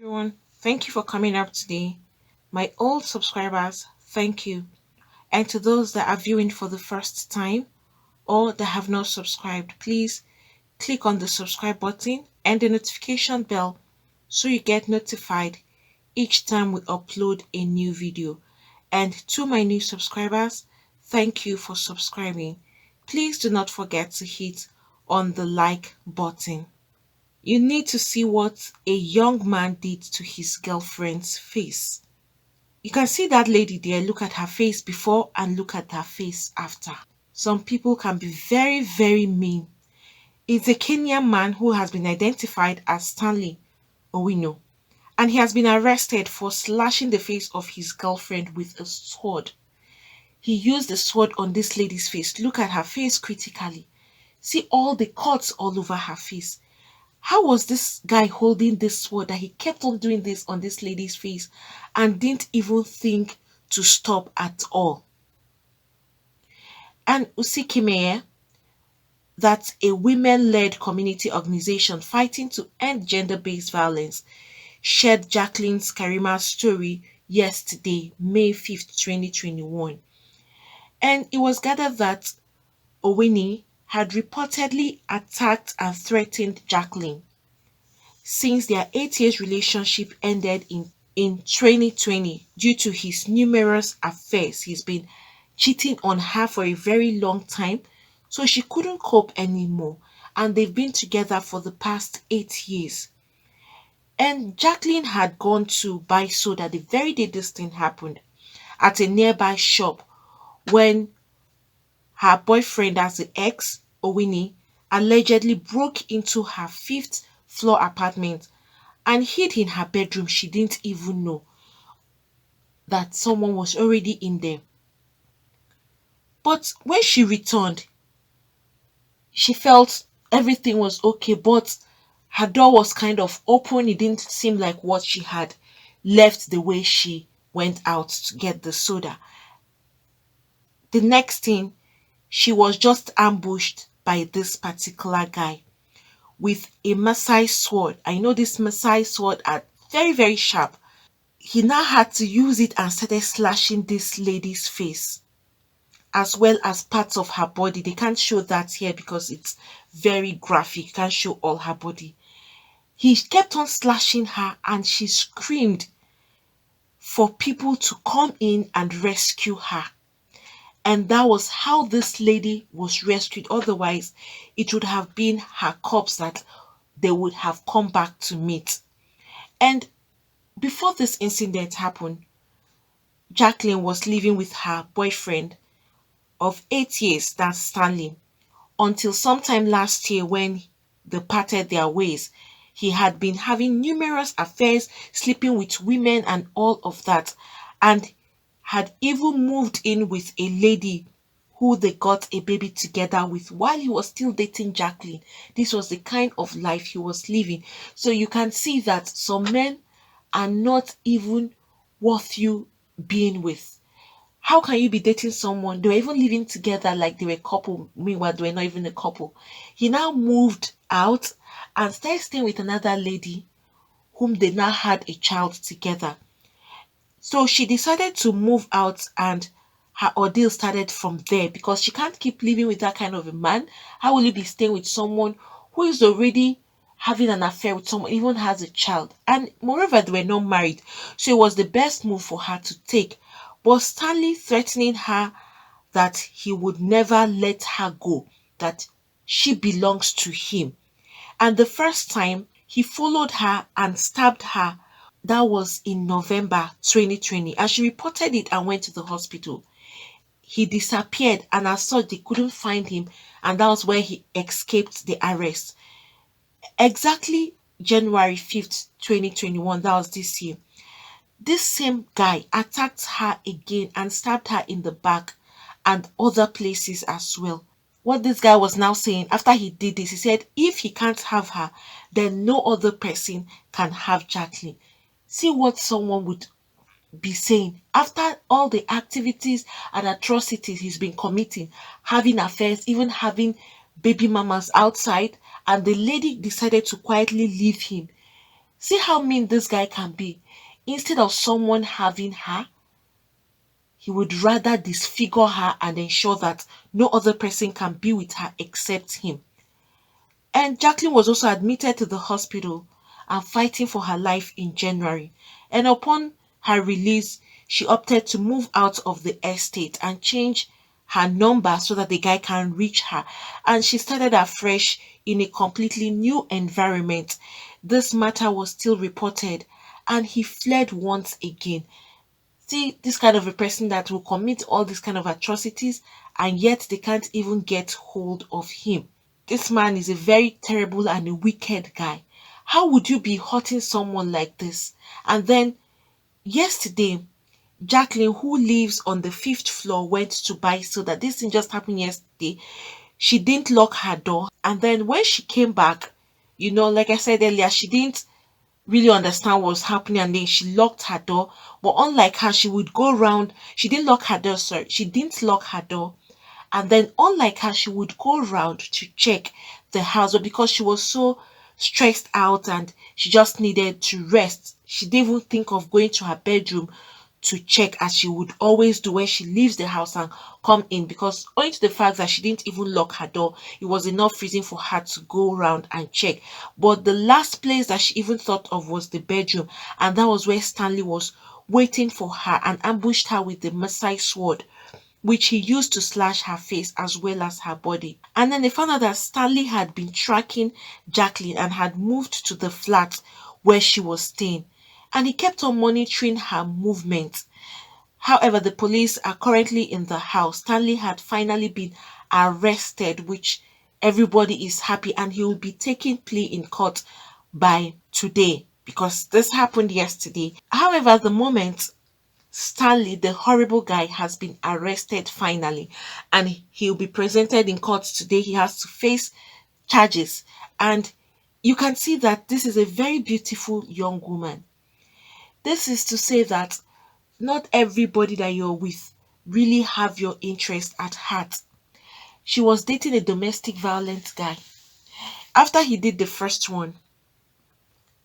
Everyone, thank you for coming up today. My old subscribers, thank you. And to those that are viewing for the first time or that have not subscribed, please click on the subscribe button and the notification bell so you get notified each time we upload a new video. And to my new subscribers, thank you for subscribing. Please do not forget to hit on the like button. You need to see what a young man did to his girlfriend's face. You can see that lady there, look at her face before and look at her face after. Some people can be very, very mean. It's a Kenyan man who has been identified as Stanley Owino, and he has been arrested for slashing the face of his girlfriend with a sword. He used the sword on this lady's face. Look at her face critically. See all the cuts all over her face. How was this guy holding this sword that he kept on doing this on this lady's face and didn't even think to stop at all? And Usikimeye, that's a women-led community organization fighting to end gender-based violence, shared Jacqueline Karima's story yesterday, May 5th, 2021. And it was gathered that Owini had reportedly attacked and threatened Jacqueline since their 8 years relationship ended in 2020 due to his numerous affairs. He's been cheating on her for a very long time, so she couldn't cope anymore. And they've been together for the past 8 years. And Jacqueline had gone to buy soda the very day this thing happened at a nearby shop when her boyfriend, as the ex, Owini, allegedly broke into her fifth floor apartment and hid in her bedroom. She didn't even know that someone was already in there. But when she returned, she felt everything was okay, but her door was kind of open. It didn't seem like what she had left the way she went out to get the soda. The next thing, she was just ambushed by this particular guy with a Maasai sword. I know this Maasai sword are very, very sharp. He now had to use it and started slashing this lady's face as well as parts of her body. They can't show that here because it's very graphic. You can't show all her body. He kept on slashing her and she screamed for people to come in and rescue her. And that was how this lady was rescued. Otherwise, it would have been her corpse that they would have come back to meet. And before this incident happened, Jacqueline was living with her boyfriend of 8 years, that's Stanley, until sometime last year when they parted their ways. He had been having numerous affairs, sleeping with women and all of that, and had even moved in with a lady who they got a baby together with while he was still dating Jacqueline. This was the kind of life he was living. So you can see that some men are not even worth you being with. How can you be dating someone? They were even living together like they were a couple. Meanwhile, they were not even a couple. He now moved out and started staying with another lady whom they now had a child together. So she decided to move out and her ordeal started from there because she can't keep living with that kind of a man. How will you be staying with someone who is already having an affair with someone, even has a child? And moreover, they were not married. So it was the best move for her to take. But Stanley threatening her that he would never let her go, that she belongs to him. And the first time he followed her and stabbed her, that was in November 2020. And she reported it and went to the hospital. He disappeared, and as such, they couldn't find him. And that was where he escaped the arrest. Exactly January 5th, 2021, that was this year. This same guy attacked her again and stabbed her in the back and other places as well. What this guy was now saying after he did this, he said if he can't have her, then no other person can have Jacqueline. See what someone would be saying after all the activities and atrocities he's been committing, having affairs, even having baby mamas outside, and the lady decided to quietly leave him. See how mean this guy can be. Instead of someone having her, he would rather disfigure her and ensure that no other person can be with her except him. And Jacqueline was also admitted to the hospital and fighting for her life in January. And upon her release, she opted to move out of the estate and change her number so that the guy can reach her. And she started afresh in a completely new environment. This matter was still reported and he fled once again. See, this kind of a person that will commit all these kind of atrocities and yet they can't even get hold of him. This man is a very terrible and a wicked guy. How would you be hurting someone like this? And then yesterday, Jacqueline, who lives on the fifth floor, went to buy soda. This thing just happened yesterday. She didn't lock her door. And then when she came back, like I said earlier, she didn't really understand what was happening and then she locked her door. But unlike her, she would go around. She didn't lock her door, sorry. She didn't lock her door. And then, unlike her, she would go around to check the house. But because she was so stressed out and she just needed to rest, she didn't even think of going to her bedroom to check as she would always do when she leaves the house and come in, because owing to the fact that she didn't even lock her door, it was enough reason for her to go around and check. But the last place that she even thought of was the bedroom, and that was where Stanley was waiting for her and ambushed her with the Maasai sword, which he used to slash her face as well as her body. And then they found out that Stanley had been tracking Jacqueline and had moved to the flat where she was staying. And he kept on monitoring her movements. However, the police are currently in the house. Stanley had finally been arrested, which everybody is happy, and he will be taking plea in court by today because this happened yesterday. However, at the moment, Stanley, the horrible guy, has been arrested finally and he'll be presented in court today. He has to face charges, and you can see that this is a very beautiful young woman. This is to say that not everybody that you're with really have your interest at heart. She was dating a domestic violence guy. After he did the first one,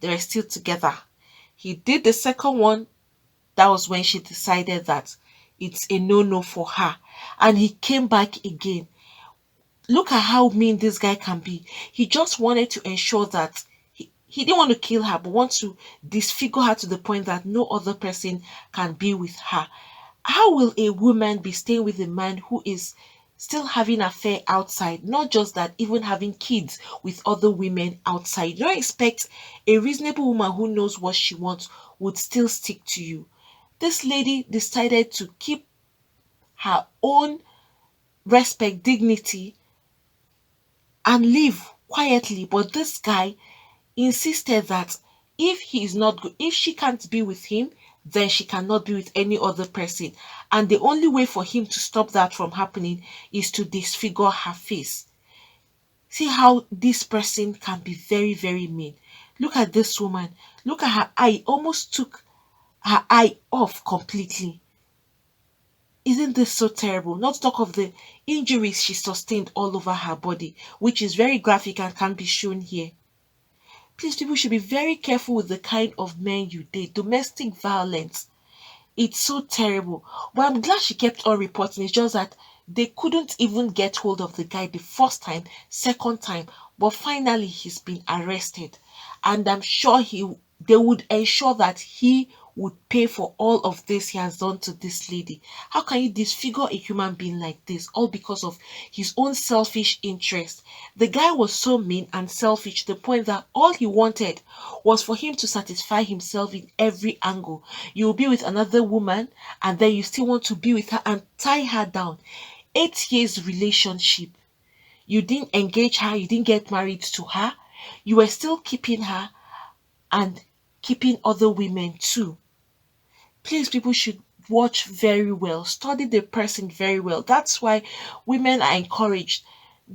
they were still together. He did the second one. That was when she decided that it's a no-no for her. And he came back again. Look at how mean this guy can be. He just wanted to ensure that he didn't want to kill her, but want to disfigure her to the point that no other person can be with her. How will a woman be staying with a man who is still having an affair outside? Not just that, even having kids with other women outside. You don't expect a reasonable woman who knows what she wants would still stick to you. This lady decided to keep her own respect, dignity, and live quietly. But this guy insisted that if he is not good, if she can't be with him, then she cannot be with any other person. And the only way for him to stop that from happening is to disfigure her face. See how this person can be very, very mean. Look at this woman. Look at her eye. Almost took her eye off completely. Isn't this so terrible? Not to talk of the injuries she sustained all over her body, which is very graphic and can be shown here. Please, people should be very careful with the kind of men you date. Domestic violence, it's so terrible. But I'm glad she kept on reporting. It's just that they couldn't even get hold of the guy the first time, second time. But finally, he's been arrested. And I'm sure they would ensure that he would pay for all of this he has done to this lady. How can you disfigure a human being like this, all because of his own selfish interest? The guy was so mean and selfish to the point that all he wanted was for him to satisfy himself in every angle. You will be with another woman and then you still want to be with her and tie her down. 8 years relationship. You didn't engage her, you didn't get married to her. You were still keeping her and keeping other women too. Please, people should watch very well, study the person very well. That's why women are encouraged.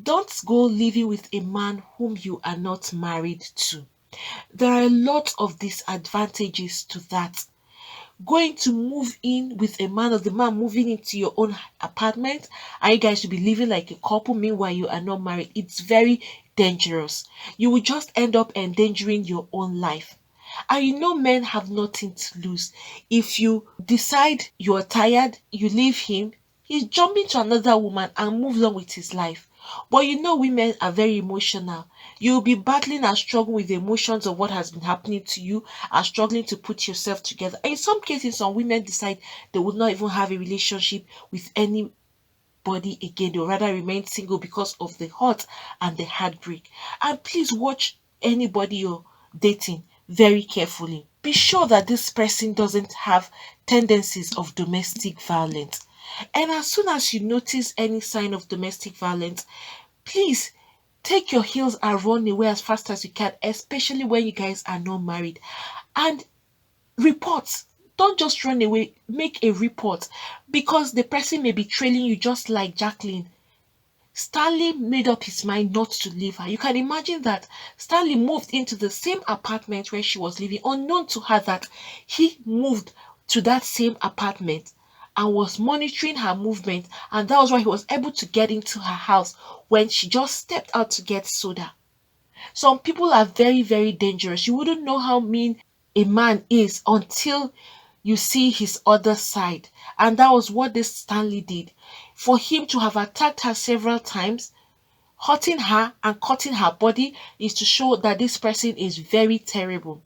Don't go living with a man whom you are not married to. There are a lot of disadvantages to that. Going to move in with a man, or the man moving into your own apartment, and you guys should be living like a couple, meanwhile you are not married. It's very dangerous. You will just end up endangering your own life. And you know men have nothing to lose. If you decide you're tired, you leave him, he's jumping to another woman and moves on with his life. But you know women are very emotional. You'll be battling and struggling with the emotions of what has been happening to you and struggling to put yourself together. In some cases, some women decide they would not even have a relationship with any body again. They'll rather remain single because of the hurt and the heartbreak. And please watch anybody you're dating very carefully. Be sure that this person doesn't have tendencies of domestic violence. And as soon as you notice any sign of domestic violence, please take your heels and run away as fast as you can, especially when you guys are not married. And report. Don't just run away. Make a report because the person may be trailing you just like Jacqueline. Stanley made up his mind not to leave her. You can imagine that Stanley moved into the same apartment where she was living, unknown to her that he moved to that same apartment and was monitoring her movement, and that was why he was able to get into her house when she just stepped out to get soda. Some people are very, very dangerous. You wouldn't know how mean a man is until you see his other side. And that was what this Stanley did. For him to have attacked her several times, hurting her and cutting her body is to show that this person is very terrible.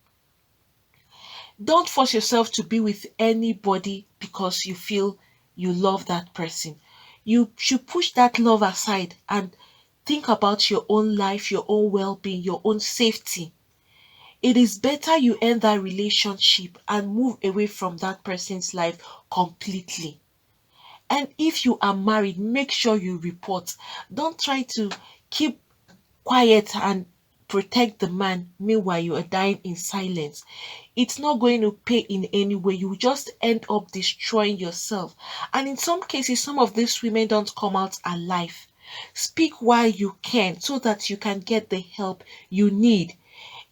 Don't force yourself to be with anybody because you feel you love that person. You should push that love aside and think about your own life, your own well-being, your own safety. It is better you end that relationship and move away from that person's life completely. And if you are married, make sure you report. Don't try to keep quiet and protect the man meanwhile you are dying in silence. It's not going to pay in any way. You will just end up destroying yourself. And in some cases, some of these women don't come out alive. Speak while you can so that you can get the help you need.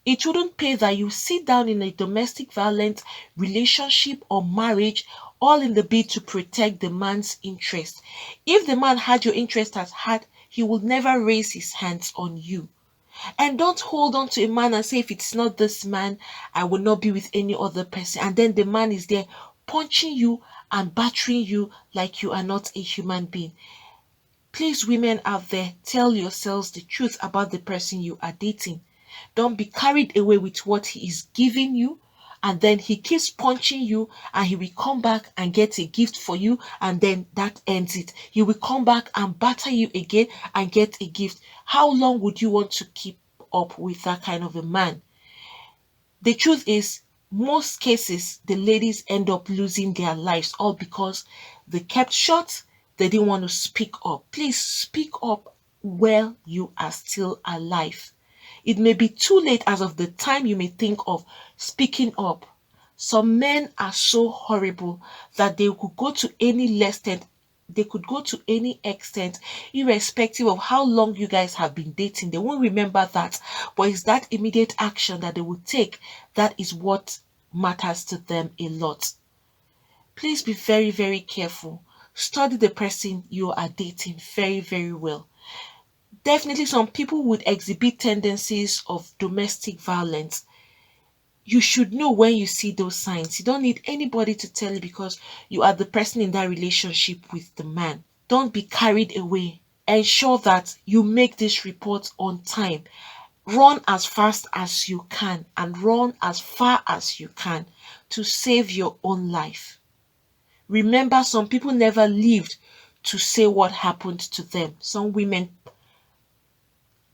It wouldn't pay that you sit down in a domestic violence relationship or marriage all in the bid to protect the man's interest. If the man had your interest at heart, he would never raise his hands on you. And don't hold on to a man and say, if it's not this man, I will not be with any other person. And then the man is there punching you and battering you like you are not a human being. Please, women out there, tell yourselves the truth about the person you are dating. Don't be carried away with what he is giving you, and then he keeps punching you and he will come back and get a gift for you, and then that ends it. He will come back and batter you again and get a gift. How long would you want to keep up with that kind of a man? The truth is, most cases, the ladies end up losing their lives all because they kept short. They didn't want to speak up. Please speak up while you are still alive. It may be too late as of the time you may think of speaking up. Some men are so horrible that they could go to any extent. They could go to any extent, irrespective of how long you guys have been dating. They won't remember that, but it's that immediate action that they will take that is what matters to them a lot. Please be very, very careful. Study the person you are dating very, very well. Definitely, some people would exhibit tendencies of domestic violence. You should know when you see those signs. You don't need anybody to tell you because you are the person in that relationship with the man. Don't be carried away. Ensure that you make this report on time. Run as fast as you can and run as far as you can to save your own life. Remember, some people never lived to say what happened to them. Some women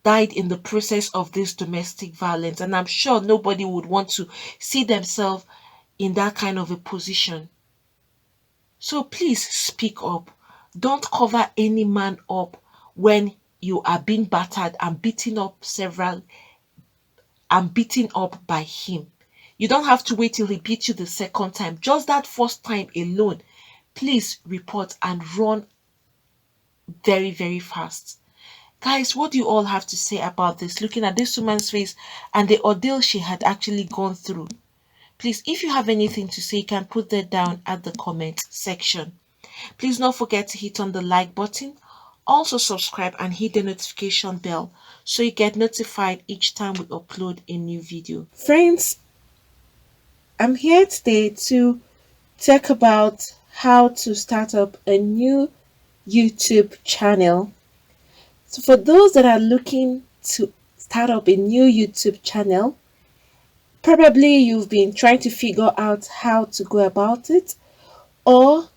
died in the process of this domestic violence, and I'm sure nobody would want to see themselves in that kind of a position. So please speak up. Don't cover any man up when you are being battered and beaten up by him. You don't have to wait till he beats you the second time. Just that first time alone, please report and run very, very fast. Guys, what do you all have to say about this? Looking at this woman's face and the ordeal she had actually gone through. Please, if you have anything to say, you can put that down at the comment section. Please don't forget to hit on the like button. Also subscribe and hit the notification bell so you get notified each time we upload a new video. Friends, I'm here today to talk about how to start up a new YouTube channel. So, for those that are looking to start up a new YouTube channel, probably you've been trying to figure out how to go about it, or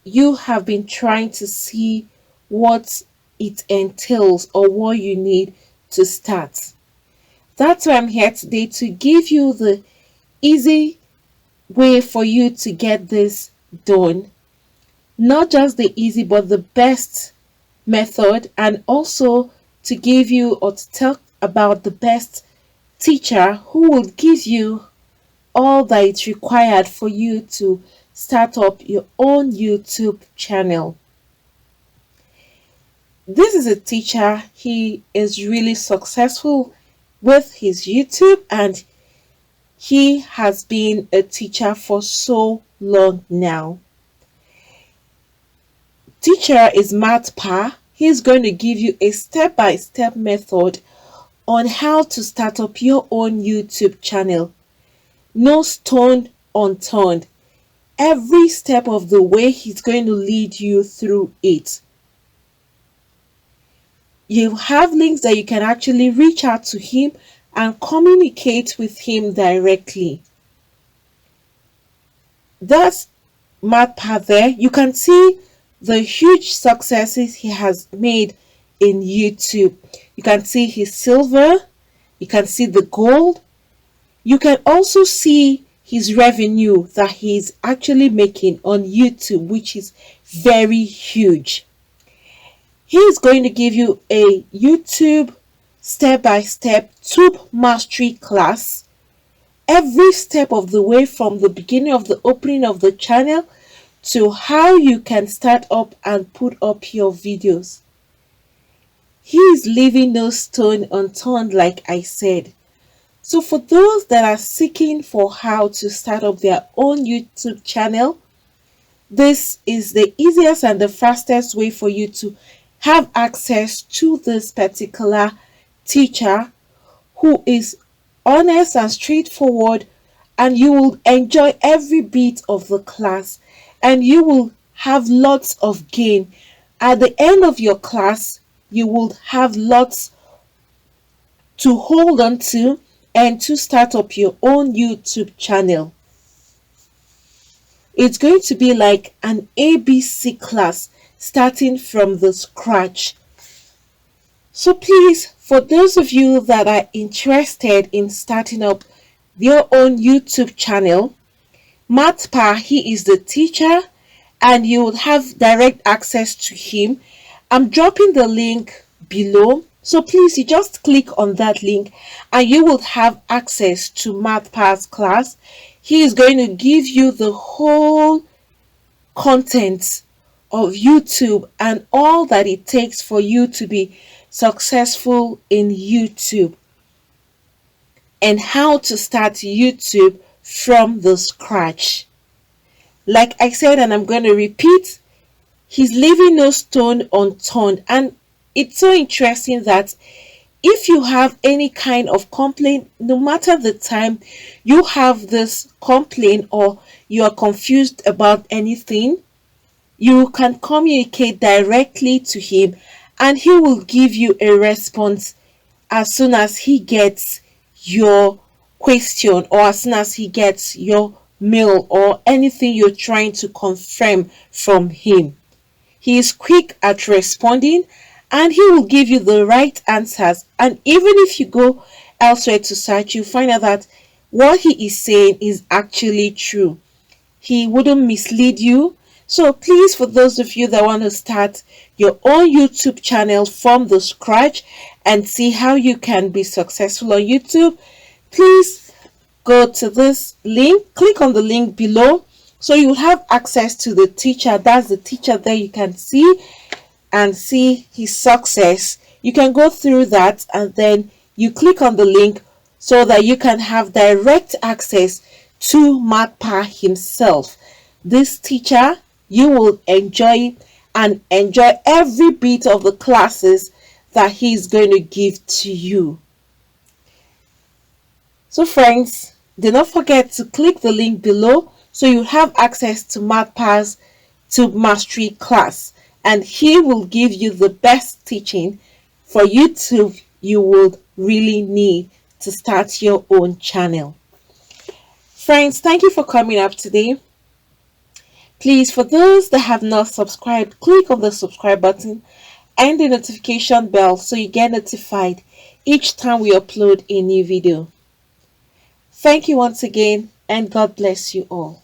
you have been trying to see what it entails or what you need to start. That's why I'm here today to give you the easy way for you to get this done. Not just the easy, but the best method, and also to give you or to talk about the best teacher who will give you all that is required for you to start up your own YouTube channel. This is a teacher. He is really successful with his YouTube, and he has been a teacher for so long now. Teacher is Matt Pa. He's going to give you a step-by-step method on how to start up your own YouTube channel. No stone unturned. Every step of the way, he's going to lead you through it. You have links that you can actually reach out to him and communicate with him directly. That's Matt Pa there. You can see the huge successes he has made in YouTube. You can see his silver, you can see the gold, you can also see his revenue that he's actually making on YouTube, which is very huge. He is going to give you a YouTube step-by-step tube mastery class every step of the way, from the beginning of the opening of the channel to how you can start up and put up your videos. He is leaving no stone unturned, like I said. So for those that are seeking for how to start up their own YouTube channel, this is the easiest and the fastest way for you to have access to this particular teacher who is honest and straightforward, and you will enjoy every bit of the class, and you will have lots of gain. At the end of your class, you will have lots to hold on to and to start up your own YouTube channel. It's going to be like an ABC class, starting from the scratch. So please, for those of you that are interested in starting up your own YouTube channel, Matt Pa, he is the teacher, and you will have direct access to him. I'm dropping the link below, so please, you just click on that link and you will have access to Matt Pa's class. He is going to give you the whole content of YouTube and all that it takes for you to be successful in YouTube, and how to start YouTube from the scratch. Like I said, and I'm going to repeat, he's leaving no stone unturned. And it's so interesting that if you have any kind of complaint, no matter the time you have this complaint or you are confused about anything, you can communicate directly to him and he will give you a response as soon as he gets your question, or as soon as he gets your mail or anything you're trying to confirm from him. He is quick at responding and he will give you the right answers. And even if you go elsewhere to search, you find out that what he is saying is actually true. He wouldn't mislead you. So please, for those of you that want to start your own YouTube channel from the scratch and see how you can be successful on YouTube, please go to this link, click on the link below, so you'll have access to the teacher. That's the teacher there. You can see and see his success. You can go through that and then you click on the link so that you can have direct access to Matt Pa himself. This teacher, you will enjoy and enjoy every bit of the classes that he's going to give to you. So friends, Do not forget to click the link below so you have access to MathPass Tube Mastery class, and he will give you the best teaching for YouTube you would really need to start your own channel. Friends, thank you for coming up today. Please, for those that have not subscribed, click on the subscribe button and the notification bell so you get notified each time we upload a new video. Thank you once again, and God bless you all.